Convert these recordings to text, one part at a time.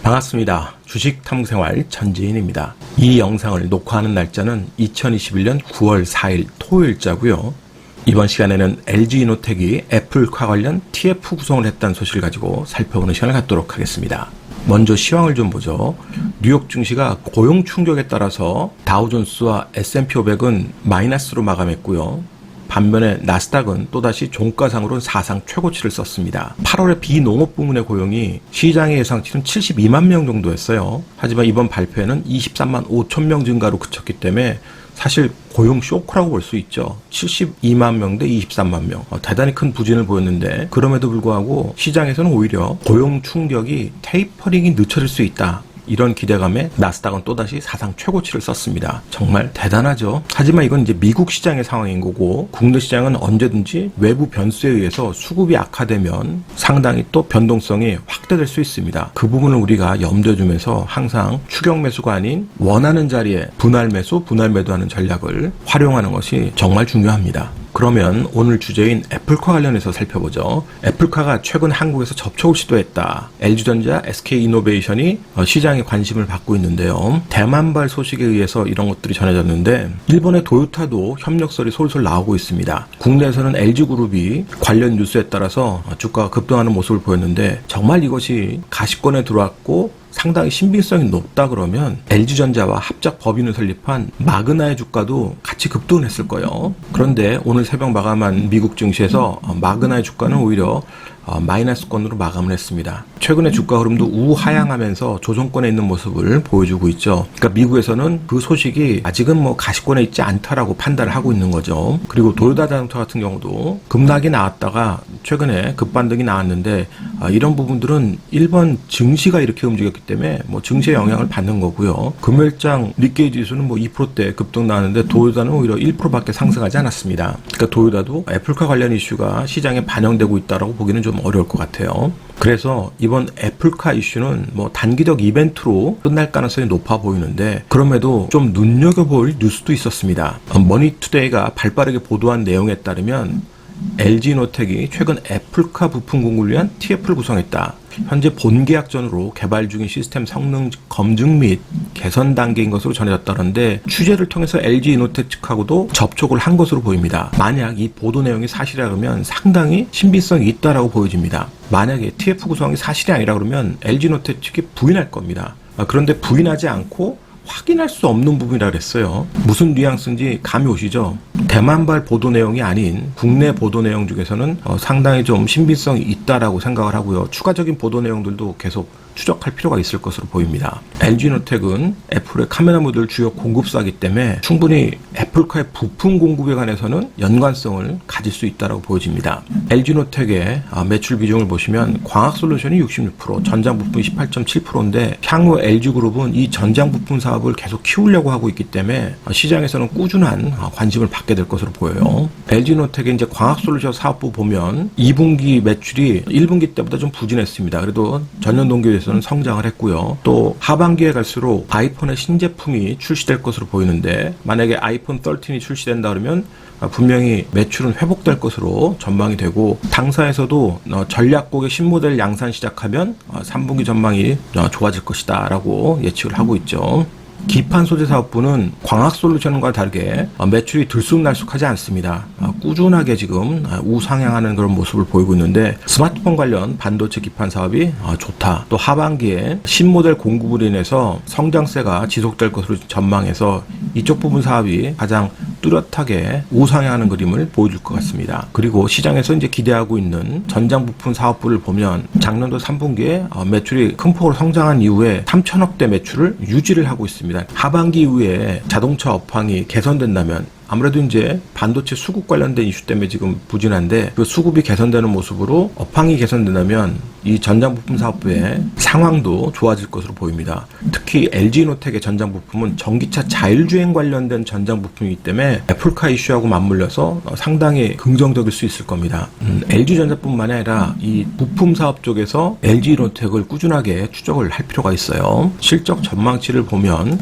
반갑습니다. 주식탐구생활 전지인입니다. 이 영상을 녹화하는 날짜는 2021년 9월 4일 토요일자고요. 이번 시간에는 LG이노텍이 애플카 관련 TF 구성을 했다는 소식을 가지고 살펴보는 시간을 갖도록 하겠습니다. 먼저 시황을 좀 보죠. 뉴욕 증시가 고용 충격에 따라서 다우존스와 S&P 500은 마이너스로 마감했고요. 반면에 나스닥은 또다시 종가상으로는 사상 최고치를 썼습니다. 8월에 비농업 부문의 고용이 시장의 예상치는 72만 명 정도였어요. 하지만 이번 발표에는 23만 5천 명 증가로 그쳤기 때문에 사실 고용 쇼크라고 볼 수 있죠. 72만 명 대 23만 명. 대단히 큰 부진을 보였는데 그럼에도 불구하고 시장에서는 오히려 고용 충격이 테이퍼링이 늦춰질 수 있다. 이런 기대감에 나스닥은 또다시 사상 최고치를 썼습니다. 정말 대단하죠. 하지만 이건 이제 미국 시장의 상황인 거고 국내 시장은 언제든지 외부 변수에 의해서 수급이 악화되면 상당히 또 변동성이 확대될 수 있습니다. 그 부분을 우리가 염두에 두면서 항상 추격 매수가 아닌 원하는 자리에 분할 매수, 분할 매도하는 전략을 활용하는 것이 정말 중요합니다. 그러면 오늘 주제인 애플카 관련해서 살펴보죠. 애플카가 최근 한국에서 접촉을 시도했다. LG전자, SK이노베이션이 시장에 관심을 받고 있는데요. 대만발 소식에 의해서 이런 것들이 전해졌는데 일본의 도요타도 협력설이 솔솔 나오고 있습니다. 국내에서는 LG그룹이 관련 뉴스에 따라서 주가가 급등하는 모습을 보였는데 정말 이것이 가시권에 들어왔고 상당히 신빙성이 높다 그러면 LG전자와 합작 법인을 설립한 마그나의 주가도 같이 급등을 했을 거예요. 그런데 오늘 새벽 마감한 미국 증시에서 마그나의 주가는 오히려 마이너스권으로 마감을 했습니다. 최근에 주가 흐름도 우하향하면서 조정권에 있는 모습을 보여주고 있죠. 그러니까 미국에서는 그 소식이 아직은 가시권에 있지 않다라고 판단을 하고 있는 거죠. 그리고 도요타 자동차 같은 경우도 급락이 나왔다가 최근에 급반등이 나왔는데 이런 부분들은 일본 증시가 이렇게 움직였기 때문에 증시에 영향을 받는 거고요. 금요일장 니케이 지수는 2%대 급등 나왔는데 도요타는 오히려 1%밖에 상승하지 않았습니다. 그러니까 도요타도 애플카 관련 이슈가 시장에 반영되고 있다라고 보기는 좀 어려울 것 같아요. 그래서 이번 애플카 이슈는 단기적 이벤트로 끝날 가능성이 높아 보이는데 그럼에도 좀 눈여겨볼 뉴스도 있었습니다. 머니투데이가 발빠르게 보도한 내용에 따르면 LG이노텍이 최근 애플카 부품 공급을 위한 TF를 구성했다. 현재 본계약전으로 개발 중인 시스템 성능 검증 및 개선 단계인 것으로 전해졌다는데 취재를 통해서 LG이노텍 측하고도 접촉을 한 것으로 보입니다. 만약 이 보도 내용이 사실이라면 상당히 신빙성이 있다라고 보여집니다. 만약에 TF 구성이 사실이 아니라 그러면 LG이노텍 측이 부인할 겁니다. 그런데 부인하지 않고 확인할 수 없는 부분이라 그랬어요. 무슨 뉘앙스인지 감이 오시죠? 대만발 보도 내용이 아닌 국내 보도 내용 중에서는 상당히 좀 신빙성이 있다라고 생각을 하고요. 추가적인 보도 내용들도 계속 추적할 필요가 있을 것으로 보입니다. LG이노텍은 애플의 카메라 모듈 주요 공급사이기 때문에 충분히 애플카의 부품 공급에 관해서는 연관성을 가질 수 있다고 보여집니다. LG이노텍의 매출 비중을 보시면 광학솔루션이 66%, 전장부품이 18.7%인데 향후 LG그룹은 이 전장부품 사업을 계속 키우려고 하고 있기 때문에 시장에서는 꾸준한 관심을 받게 될 것으로 보여요. LG이노텍의 이제 광학솔루션 사업부 보면 2분기 매출이 1분기 때보다 좀 부진했습니다. 그래도 전년 동기에서는 성장을 했고요. 또 하반기에 갈수록 아이폰의 신제품이 출시될 것으로 보이는데 만약에 아이폰 13이 출시된다 그러면 분명히 매출은 회복될 것으로 전망이 되고 당사에서도 전략곡의 신모델 양산 시작하면 3분기 전망이 좋아질 것이다 라고 예측을 하고 있죠. 기판 소재 사업부는 광학 솔루션과 다르게 매출이 들쑥날쑥하지 않습니다. 꾸준하게 지금 우상향하는 그런 모습을 보이고 있는데 스마트폰 관련 반도체 기판 사업이 좋다. 또 하반기에 신모델 공급으로 인해서 성장세가 지속될 것으로 전망해서 이쪽 부분 사업이 가장 뚜렷하게 우상향하는 그림을 보여줄 것 같습니다. 그리고 시장에서 이제 기대하고 있는 전장 부품 사업부를 보면 작년도 3분기에 매출이 큰 폭으로 성장한 이후에 3천억대 매출을 유지를 하고 있습니다. 하반기 이후에 자동차 업황이 개선된다면 아무래도 이제 반도체 수급 관련된 이슈 때문에 지금 부진한데 그 수급이 개선되는 모습으로 업황이 개선된다면 이 전장 부품 사업부의 상황도 좋아질 것으로 보입니다. 특히 LG이노텍의 전장 부품은 전기차 자율주행 관련된 전장 부품이기 때문에 애플카 이슈하고 맞물려서 상당히 긍정적일 수 있을 겁니다. LG전자뿐만 아니라 이 부품 사업 쪽에서 LG이노텍을 꾸준하게 추적을 할 필요가 있어요. 실적 전망치를 보면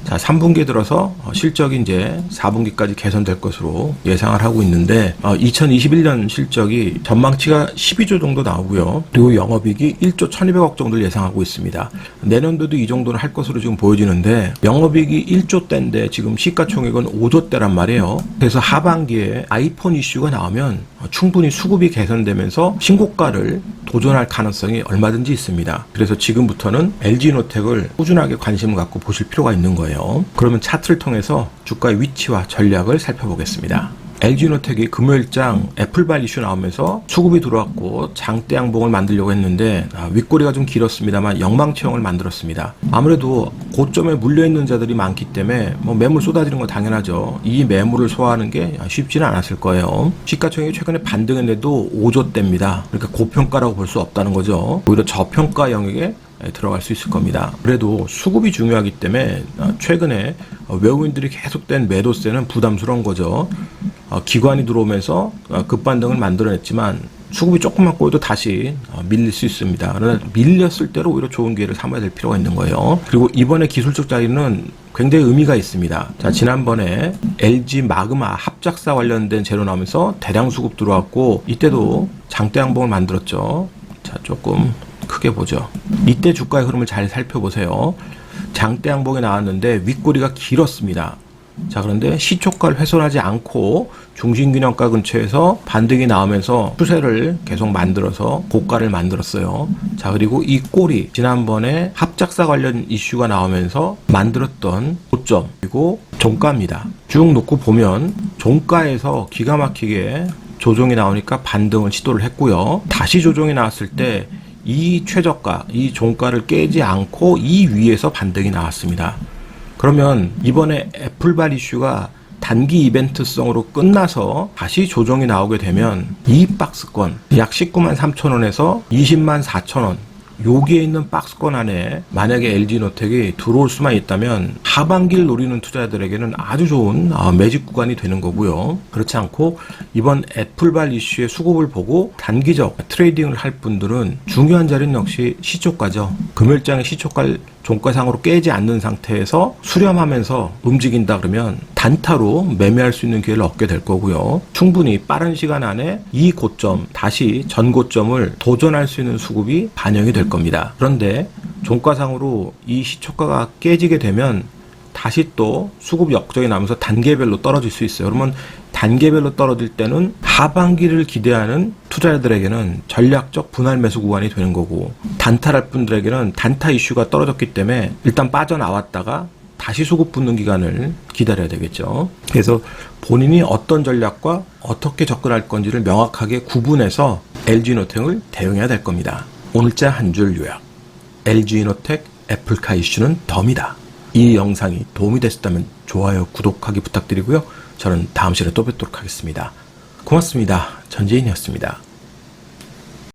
자, 3분기에 들어서 실적이 이제 4분기까지 개선될 것으로 예상을 하고 있는데 2021년 실적이 전망치가 12조 정도 나오고요. 그리고 영업이익이 1조 1200억 정도를 예상하고 있습니다. 내년도도 이 정도는 할 것으로 지금 보여지는데 영업이익이 1조대인데 지금 시가총액은 5조대란 말이에요. 그래서 하반기에 아이폰 이슈가 나오면 충분히 수급이 개선되면서 신고가를 도전할 가능성이 얼마든지 있습니다. 그래서 지금부터는 LG노텍을 꾸준하게 관심을 갖고 보실 필요가 있는 거예요. 그러면 차트를 통해서 주가의 위치와 전략을 살펴보겠습니다. LG노텍이 금요일장 애플발 이슈 나오면서 수급이 들어왔고 장대 양봉을 만들려고 했는데 윗꼬리가 좀 길었습니다만 영망체형을 만들었습니다. 아무래도 고점에 물려있는 자들이 많기 때문에 매물 쏟아지는 건 당연하죠. 이 매물을 소화하는 게 쉽지는 않았을 거예요. 시가총액이 최근에 반등했는데도 5조대입니다. 그러니까 고평가라고 볼 수 없다는 거죠. 오히려 저평가 영역에 들어갈 수 있을 겁니다. 그래도 수급이 중요하기 때문에 최근에 외국인들이 계속된 매도세는 부담스러운 거죠. 기관이 들어오면서 급반등을 만들어냈지만 수급이 조금만 꼬여도 다시 밀릴 수 있습니다. 그러나 밀렸을 때로 오히려 좋은 기회를 삼아야 될 필요가 있는 거예요. 그리고 이번에 기술적 자리는 굉장히 의미가 있습니다. 자, 지난번에 LG 마그마 합작사 관련된 재료 나오면서 대량 수급 들어왔고 이때도 장대 양봉을 만들었죠. 자, 조금 크게 보죠. 이때 주가의 흐름을 잘 살펴보세요. 장대 양봉이 나왔는데 윗꼬리가 길었습니다. 자, 그런데 시초가를 훼손하지 않고 중심균형가 근처에서 반등이 나오면서 추세를 계속 만들어서 고가를 만들었어요. 자, 그리고 이 꼬리 지난번에 합작사 관련 이슈가 나오면서 만들었던 고점 그리고 종가입니다. 쭉 놓고 보면 종가에서 기가 막히게 조정이 나오니까 반등을 시도를 했고요. 다시 조정이 나왔을 때 이 최저가, 이 종가를 깨지 않고 이 위에서 반등이 나왔습니다. 그러면 이번에 애플발 이슈가 단기 이벤트성으로 끝나서 다시 조정이 나오게 되면 이 박스권 약 19만 3천 원에서 20만 4천 원 여기에 있는 박스권 안에 만약에 LG노텍이 들어올 수만 있다면 하반기를 노리는 투자자들에게는 아주 좋은 매집 구간이 되는 거고요. 그렇지 않고 이번 애플발 이슈의 수급을 보고 단기적 트레이딩을 할 분들은 중요한 자리는 역시 시초가죠. 금요일장의 시초가를 종가상으로 깨지 않는 상태에서 수렴하면서 움직인다 그러면 단타로 매매할 수 있는 기회를 얻게 될 거고요. 충분히 빠른 시간 안에 이 고점, 다시 전 고점을 도전할 수 있는 수급이 반영이 될 겁니다. 그런데 종가상으로 이 시초가가 깨지게 되면 다시 또 수급 역전이 나면서 단계별로 떨어질 수 있어요. 그러면 단계별로 떨어질 때는 하반기를 기대하는 투자자들에게는 전략적 분할 매수 구간이 되는 거고 단타할 분들에게는 단타 이슈가 떨어졌기 때문에 일단 빠져나왔다가 다시 수급 붙는 기간을 기다려야 되겠죠. 그래서 본인이 어떤 전략과 어떻게 접근할 건지를 명확하게 구분해서 LG노텍을 대응해야 될 겁니다. 오늘자 한 줄 요약. LG노텍 애플카 이슈는 덤이다. 이 영상이 도움이 되셨다면 좋아요, 구독하기 부탁드리고요. 저는 다음 시간에 또 뵙도록 하겠습니다. 고맙습니다. 전재인이었습니다.